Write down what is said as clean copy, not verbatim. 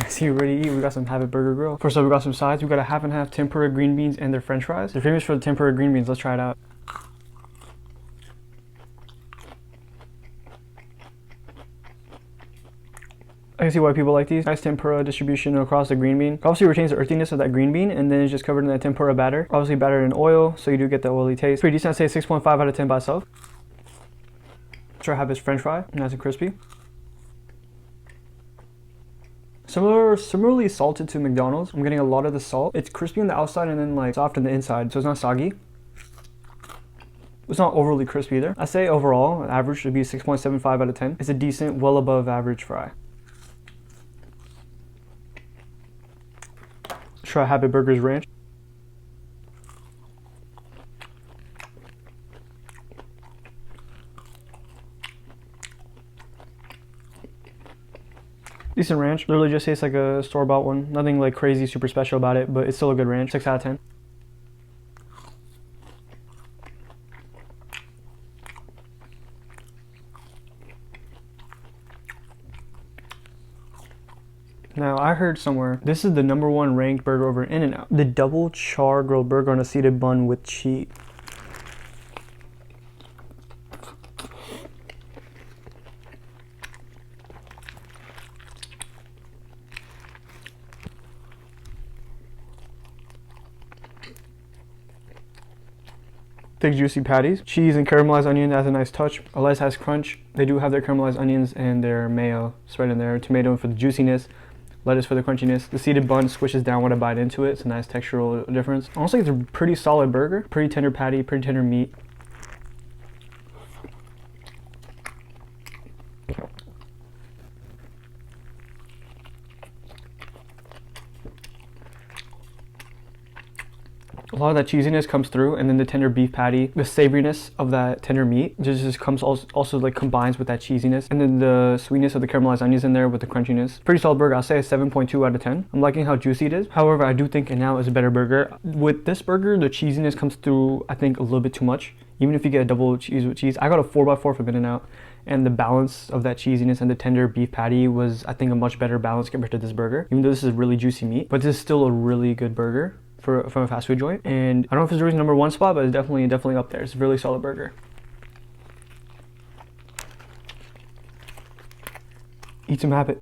See you ready to eat. We got some Habit Burger Grill. First up, we got some sides. We got a half and half tempura green beans and their french fries. They're famous for the tempura green beans. Let's try it out. I can see why people like these. Nice tempura distribution across the green bean. Obviously retains the earthiness of that green bean, and then it's just covered in that tempura batter. Obviously battered in oil, so you do get the oily taste. Pretty decent. I'd say 6.5 out of 10 by itself. Try to have this french fry, nice and crispy. Similarly salted to McDonald's. I'm getting a lot of the salt. It's crispy on the outside and then like soft on the inside, so it's not soggy. It's not overly crispy either. I say overall, average should be 6.75 out of 10. It's a decent, well above average fry. Try Habit Burgers Ranch. Decent ranch. Literally just tastes like a store-bought one. Nothing like crazy super special about it, but it's still a good ranch. 6 out of 10. Now, I heard somewhere, this is the #1 ranked burger over In-N-Out. The double char grilled burger on a seeded bun with cheese. Thick juicy patties. Cheese and caramelized onion adds a nice touch. A lettuce has crunch. They do have their caramelized onions and their mayo spread in there. Tomato for the juiciness. Lettuce for the crunchiness. The seeded bun squishes down when I bite into it. It's a nice textural difference. Honestly, it's a pretty solid burger. Pretty tender patty, pretty tender meat. A lot of that cheesiness comes through, and then the tender beef patty, the savoriness of that tender meat just comes also like combines with that cheesiness, and then the sweetness of the caramelized onions in there with the crunchiness. Pretty solid burger. I'll say a 7.2 out of 10. I'm liking how juicy it is. However, I do think In-N-Out is a better burger. With this burger, the cheesiness comes through, I think, a little bit too much. Even if you get a double cheese with cheese, I got a 4x4 from In-N-Out, and the balance of that cheesiness and the tender beef patty was, I think, a much better balance compared to this burger. Even though this is really juicy meat, but this is still a really good burger from a fast food joint, and I don't know if it's really #1 spot, but it's definitely up there. It's a really solid burger. Eat some Habit.